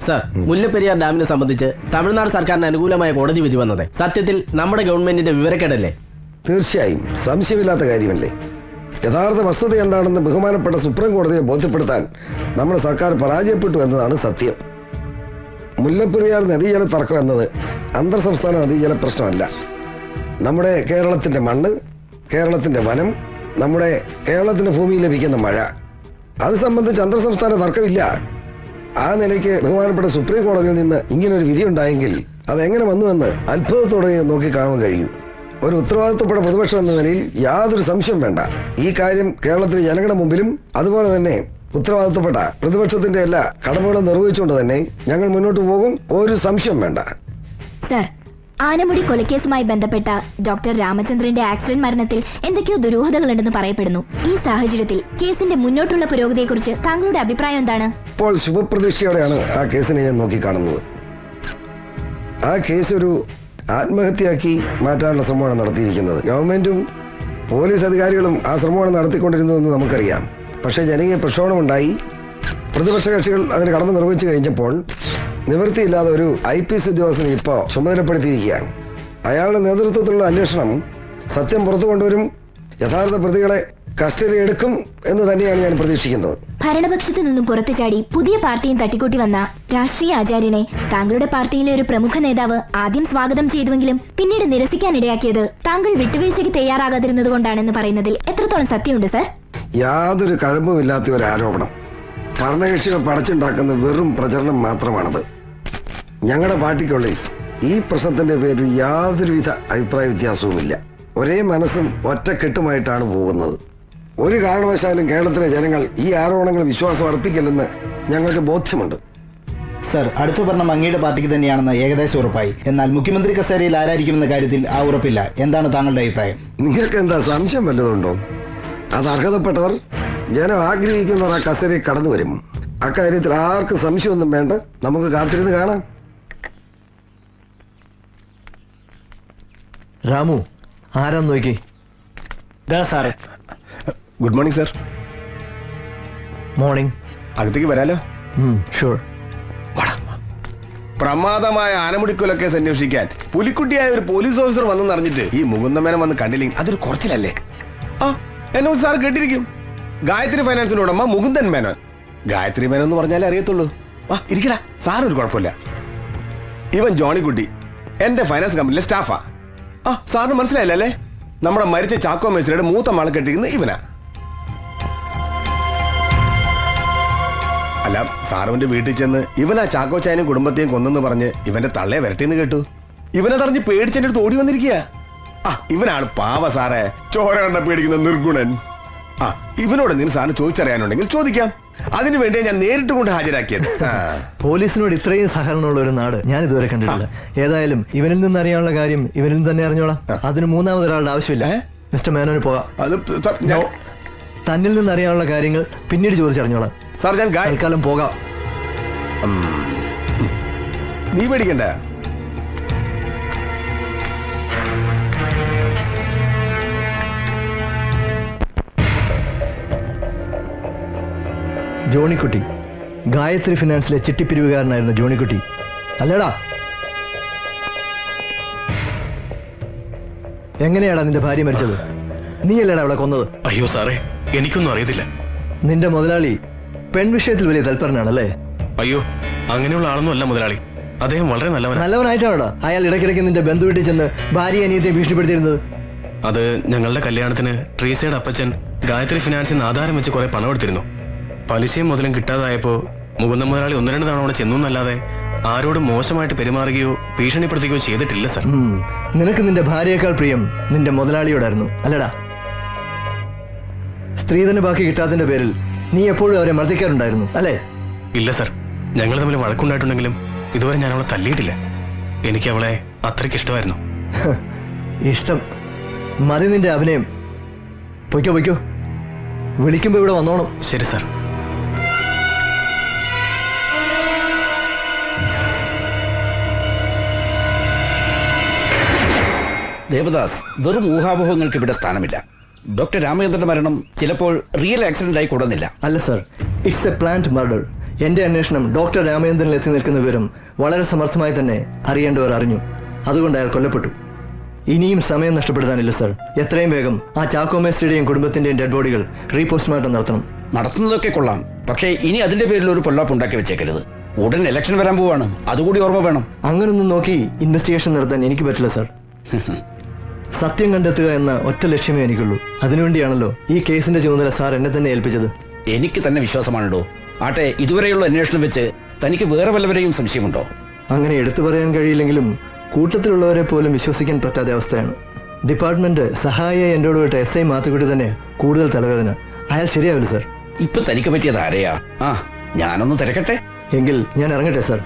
Sir, Mullaperiyar ഡാമിനെ സംബന്ധിച്ച് തമിഴ്നാട് സർക്കാരിന് അനുകൂലമായ കോടതി വിധി വന്നത് സത്യത്തിൽ നമ്മുടെ ഗവൺമെന്റിന്റെ വിവരക്കേടല്ലേ? തീർച്ചയായും സംശയമില്ലാത്ത കാര്യമല്ലേ. യഥാർത്ഥ വസ്തുത എന്താണെന്ന് ബഹുമാനപ്പെട്ട സുപ്രീം കോടതിയെ ബോധ്യപ്പെടുത്താൻ നമ്മുടെ സർക്കാർ പരാജയപ്പെട്ടു എന്നതാണ് സത്യം. മുല്ലപ്പെരിയാർ നദീജല തർക്കം എന്നത് അന്തർ സംസ്ഥാന നദീജല പ്രശ്നമല്ല. നമ്മുടെ കേരളത്തിന്റെ മണ്ണ്, കേരളത്തിന്റെ വനം, നമ്മുടെ കേരളത്തിന്റെ ഭൂമിയിൽ ലഭിക്കുന്ന മഴ, അത് സംബന്ധിച്ച് അന്തർ സംസ്ഥാന തർക്കമില്ല. ആ നിലയ്ക്ക് ബഹുമാനപ്പെട്ട സുപ്രീം കോടതിയിൽ നിന്ന് ഇങ്ങനൊരു വിധി ഉണ്ടായെങ്കിൽ അതെങ്ങനെ വന്നുവെന്ന് അത്ഭുതത്തോടെ നോക്കി കാണാൻ കഴിയും. ഒരു ഉത്തരവാദിത്വപ്പെട്ട പ്രതിപക്ഷം എന്ന നിലയിൽ യാതൊരു സംശയം വേണ്ട. ഈ കാര്യം കേരളത്തിലെ ജനങ്ങളുടെ മുമ്പിലും അതുപോലെ തന്നെ ഉത്തരവാദിത്വപ്പെട്ട പ്രതിപക്ഷത്തിന്റെ എല്ലാ കടമകളും നിർവഹിച്ചുകൊണ്ട് തന്നെ ഞങ്ങൾ മുന്നോട്ട് പോകും. ഒരു സംശയം വേണ്ട. സർ, ആനമുടി കൊലക്കേസുമായി ബന്ധപ്പെട്ട ഡോക്ടർ രാമചന്ദ്രന്റെ ആക്സിഡന്റ് മരണത്തിൽ എന്തൊക്കെയോ ദുരൂഹതകളുണ്ടെന്ന് പറയപ്പെടുന്നു. ഈ സാഹചര്യത്തിൽ കേസിന്റെ മുന്നോട്ടുള്ള പുരോഗതിയെക്കുറിച്ച് താങ്കളുടെ അഭിപ്രായം എന്താണ്? ഇപ്പോൾ ശുഭപ്രതീക്ഷയോടെയാണ് ആ കേസിനെ ഞാൻ നോക്കിക്കാണുന്നത്. ആ കേസ് ഒരു ആത്മഹത്യയാക്കി മാറ്റാനുള്ള ശ്രമമാണ് നടത്തിയിരിക്കുന്നത്. ഗവൺമെന്റും പോലീസ് അധികാരികളും ആ ശ്രമമാണ് നടത്തിക്കൊണ്ടിരുന്നതെന്ന് നമുക്കറിയാം. പക്ഷേ ജനകീയ പ്രക്ഷോഭമുണ്ടായി. പ്രതിപക്ഷ കക്ഷികൾ അതിന് കടമ നിർവഹിച്ചു കഴിഞ്ഞപ്പോൾ നിവൃത്തിയില്ലാതെ ഒരു IPS ഉദ്യോഗസ്ഥനെ ഇപ്പോൾ ചുമതലപ്പെടുത്തിയിരിക്കുകയാണ്. അയാളുടെ നേതൃത്വത്തിലുള്ള അന്വേഷണം സത്യം പുറത്തു കൊണ്ടുവരും, യഥാർത്ഥ പ്രതികളെ കസ്റ്റഡി എടുക്കും എന്ന് തന്നെയാണ് ഞാൻ പ്രതീക്ഷിക്കുന്നത്. ഭരണപക്ഷത്തു നിന്നും പുറത്തു ചാടി പുതിയ പാർട്ടിയും തട്ടിക്കൂട്ടി വന്ന രാഷ്ട്രീയ ആചാര്യനെ താങ്കളുടെ പാർട്ടിയിലെ ഒരു പ്രമുഖ നേതാവ് ആദ്യം സ്വാഗതം ചെയ്തുവെങ്കിലും പിന്നീട് നിരസിക്കാനിടയാക്കിയത് താങ്കൾ വിട്ടുവീഴ്ചയ്ക്ക് തയ്യാറാകാതിരുന്നത് കൊണ്ടാണെന്ന് പറയുന്നതിൽ എത്രത്തോളം സത്യമുണ്ട് സർ? യാതൊരു കഴമ്പുമില്ലാത്ത ഒരു ആരോപണം. ഭരണകക്ഷികൾ പടച്ചുണ്ടാക്കുന്ന വെറും പ്രചരണം മാത്രമാണത്. ഞങ്ങളുടെ പാർട്ടിക്കുള്ളിൽ ഈ പ്രശ്നത്തിന്റെ പേരിൽ യാതൊരുവിധ അഭിപ്രായ വ്യത്യാസവുമില്ല. ഒരേ മനസ്സും ഒറ്റക്കെട്ടുമായിട്ടാണ് പോകുന്നത്. ഒരു കാരണവശാലും കേരളത്തിലെ ജനങ്ങൾ ഈ ആരോപണങ്ങൾ വിശ്വാസം അർപ്പിക്കില്ലെന്ന് ഞങ്ങൾക്ക് ബോധ്യമുണ്ട്. സർ, അടുത്ത ഭരണം അങ്ങയുടെ പാർട്ടിക്ക് തന്നെയാണെന്ന് ഏകദേശം ഉറപ്പായി. എന്നാൽ മുഖ്യമന്ത്രി കസേരയിൽ ആരായിരിക്കുമെന്ന കാര്യത്തിൽ ആ ഉറപ്പില്ല. എന്താണ് താങ്കളുടെ അഭിപ്രായം? നിങ്ങൾക്ക് എന്താ സംശയം വല്ലതുണ്ടോ? അത് അർഹതപ്പെട്ടവർ, ജനം ആഗ്രഹിക്കുന്നവർ ആ കസേരയിൽ കടന്നു വരും. അക്കാര്യത്തിൽ ആർക്കും സംശയമൊന്നും വേണ്ട. നമുക്ക് കാത്തിരുന്ന് കാണാം. രാമു, ആരാന്ന് നോക്കി. സാറേ, ഗുഡ് മോർണിംഗ് സർ. മോർണിംഗ്. അകത്തേക്ക് വരാലോ? ഷുവർ. പ്രമാദമായ ആനമുടിക്കൊലക്കേസ് അന്വേഷിക്കാൻ പുലിക്കുട്ടിയായ ഒരു പോലീസ് ഓഫീസർ വന്നെന്നറിഞ്ഞിട്ട് ഈ മുകുന്ദമേനൻ വന്ന് കണ്ടില്ലെങ്കിൽ അതൊരു കുറച്ചിലല്ലേ? എന്നെ സാർ കേട്ടിരിക്കും. ഗായത്രി ഫൈനാൻസിന്റെ ഉടമ മുകുന്ദൻ മേനോൻ. ഗായത്രി മേനോൻ എന്ന് പറഞ്ഞാലേ അറിയത്തുള്ളൂ. ഇരിക്കടാ, സാറൊരു കുഴപ്പമില്ല. ഇവൻ ജോണിക്കുട്ടി എന്റെ ഫൈനാൻസ് കമ്പനിയിലെ സ്റ്റാഫാ. സാറിന് മനസ്സിലായില്ലേ? നമ്മുടെ മരിച്ച ചാക്കോ മേസ്ത്രിയുടെ മൂത്ത മാളെ കെട്ടിയിരിക്കുന്ന ഇവനാ. അല്ല, സാറുവിന്റെ വീട്ടിൽ ചെന്ന് ഇവനാ ചാക്കോ ചായനും കുടുംബത്തെയും കൊന്നെന്ന് പറഞ്ഞ് ഇവന്റെ തള്ളയെ വരട്ടിന്ന് കേട്ടു. ഇവനതറിഞ്ഞ് പേടിച്ചെന്റെ അടുത്ത് ഓടി വന്നിരിക്കുക. ഇവനാണ് പാവ സാറേ, ചോര കണ്ട പേടിക്കുന്ന നിർഗുണൻ. ഇവനോട് നിങ്ങൾ സാറിന് ചോദിച്ചറിയാനുണ്ടെങ്കിൽ ചോദിക്കാം. അതിനുവേണ്ടിയാ ഞാൻ നേരിട്ട് കൊണ്ട് ഹാജരാക്കിയത്. പോലീസിനോട് ഇത്രയും സഹകരണമുള്ള ഒരു നാട് ഞാൻ ഇതുവരെ കണ്ടിട്ടില്ല. ഏതായാലും ഇവനിൽ നിന്ന് അറിയാനുള്ള കാര്യം ഇവനിൽ തന്നെ അറിഞ്ഞോളാം. അതിന് മൂന്നാമതൊരാളുടെ ആവശ്യമില്ല. മിസ്റ്റർ മേനോന് പോകാം. തന്നിൽ നിന്ന് അറിയാനുള്ള കാര്യങ്ങൾ പിന്നീട് ചോദിച്ചറിഞ്ഞോളാം. സാർ, ഞാൻ തൽക്കാലം പോകാം. നീ പേടിക്കണ്ട. ജോണിക്കുട്ടി, ഗായത്രി ഫിനാൻസിലെ ചിട്ടിപ്പിരിവുകാരനായിരുന്ന ജോണിക്കുട്ടി അല്ലേടാ? എങ്ങനെയാടാ നിന്റെ ഭാര്യ മരിച്ചത്? നീയല്ലേടാ അവളെ കൊന്നത്? അയ്യോ സാറേ, എനിക്കൊന്നും അറിയത്തില്ല. നിന്റെ മുതലാളി പെൺവിഷയത്തിൽ വലിയ തൽപരനാണല്ലേ? അയ്യോ, അങ്ങനെയുള്ള ആളൊന്നും അല്ല മുതലാളി. അദ്ദേഹം വളരെ നല്ലവനായിട്ടാണോടാ അയാൾ ഇടയ്ക്കിടയ്ക്ക് നിന്റെ ബന്ധു വീട്ടിൽ ചെന്ന് ഭാര്യ അനിയത്തെ ഭീഷണിപ്പെടുത്തിയിരുന്നത്? അത് ഞങ്ങളുടെ കല്യാണത്തിന് ട്രീസയുടെ അപ്പച്ചൻ ഗായത്രി ഫിനാൻസിൽ നിന്ന് ആധാരം വെച്ച് കുറെ പണം എടുത്തിരുന്നു. പലിശയും മുതലും കിട്ടാതായപ്പോ മുകുന്ദ മുതലാളി 1-2 തവണ അവിടെ ചെന്നല്ലാതെ ആരോടും മോശമായിട്ട് പെരുമാറുകയോ ഭീഷണിപ്പെടുത്തുകയോ ചെയ്തിട്ടില്ല സർ. നിനക്ക് നിന്റെ ഭാര്യയേക്കാൾ പ്രിയം നിന്റെ മുതലാളിയോടായിരുന്നു അല്ലടാ? സ്ത്രീധന ബാക്കി കിട്ടാത്തതിന്റെ പേരിൽ നീ എപ്പോഴും അവരെ മർദ്ദിക്കാറുണ്ടായിരുന്നു അല്ലേ? ഇല്ല സർ, ഞങ്ങൾ തമ്മിൽ വഴക്കുണ്ടായിട്ടുണ്ടെങ്കിലും ഇതുവരെ ഞാൻ അവളെ തല്ലിയിട്ടില്ല. എനിക്ക് അവളെ അത്രയ്ക്ക് ഇഷ്ടമായിരുന്നു. ഇഷ്ടം മതി നിന്റെ അഭിനയം. പൊയ്ക്കോ, വിളിക്കുമ്പോ ഇവിടെ വന്നോണം. ശരി സർ. ദേവദാസ്, വെറും ഊഹാപോഹങ്ങൾക്ക് ഇവിടെ സ്ഥാനമില്ല. ഡോക്ടർ രാമചന്ദ്രന്റെ മരണം ചിലപ്പോൾ റിയൽ ആക്സിഡന്റ് ആയി കൂടുന്നില്ല. അല്ല sir, it's A plant murder. എന്റെ അന്വേഷണം ഡോക്ടർ രാമചന്ദ്രനിൽ എത്തി നിൽക്കുന്ന വിവരം വളരെ സമർത്ഥമായി തന്നെ അറിയേണ്ടവർ അറിഞ്ഞു. അതുകൊണ്ട് അയാൾ കൊല്ലപ്പെട്ടു. ഇനിയും സമയം നഷ്ടപ്പെടുത്താനില്ല സർ. എത്രയും വേഗം ആ ചാക്കോ മേസ്ത്രിയുടെയും കുടുംബത്തിന്റെയും ഡെഡ് ബോഡികൾ റീപോസ്റ്റ്മോർട്ടം നടത്തണം. നടത്തുന്നതൊക്കെ കൊള്ളാം, പക്ഷേ ഇനി അതിന്റെ പേരിൽ ഒരു പൊല്ലാപ്പ് ഉണ്ടാക്കി വെച്ചേക്കരുത്. ഉടൻ ഇലക്ഷൻ വരാൻ പോവാണ്, അതുകൂടി ഓർമ്മ വേണം. അങ്ങനൊന്നും നോക്കി ഇൻവെസ്റ്റിഗേഷൻ നടത്താൻ എനിക്ക് പറ്റില്ല സർ. സത്യം കണ്ടെത്തുക എന്ന ഒറ്റ ലക്ഷ്യമേ എനിക്കുള്ളൂ. അതിനുവേണ്ടിയാണല്ലോ ഈ കേസിന്റെ ചുമതല സാർ എന്നെ തന്നെ ഏൽപ്പിച്ചത്. എനിക്ക് തന്നെ വിശ്വാസമാണല്ലോ. ആട്ടെ, ഇതുവരെയുള്ള അന്വേഷണം വെച്ച് തനിക്ക് വേറെ വല്ലവരെയും സംശയമുണ്ടോ? അങ്ങനെ എടുത്തു പറയാൻ കഴിയില്ലെങ്കിലും കൂട്ടത്തിലുള്ളവരെ പോലും വിശ്വസിക്കാൻ പറ്റാത്ത അവസ്ഥയാണ്. ഡിപ്പാർട്ട്മെന്റ് സഹായിയായി എന്നോട് വിട്ട SI മാത്തുക്കുട്ടി തന്നെ കൂടുതൽ തലവേദന. അയാൾ ശരിയാവില്ല സർ. ഇപ്പൊ തനിക്ക് പറ്റിയത് ആരെയാ? ഞാനൊന്ന് തിരക്കട്ടെ. എങ്കിൽ ഞാൻ ഇറങ്ങട്ടെ സർ.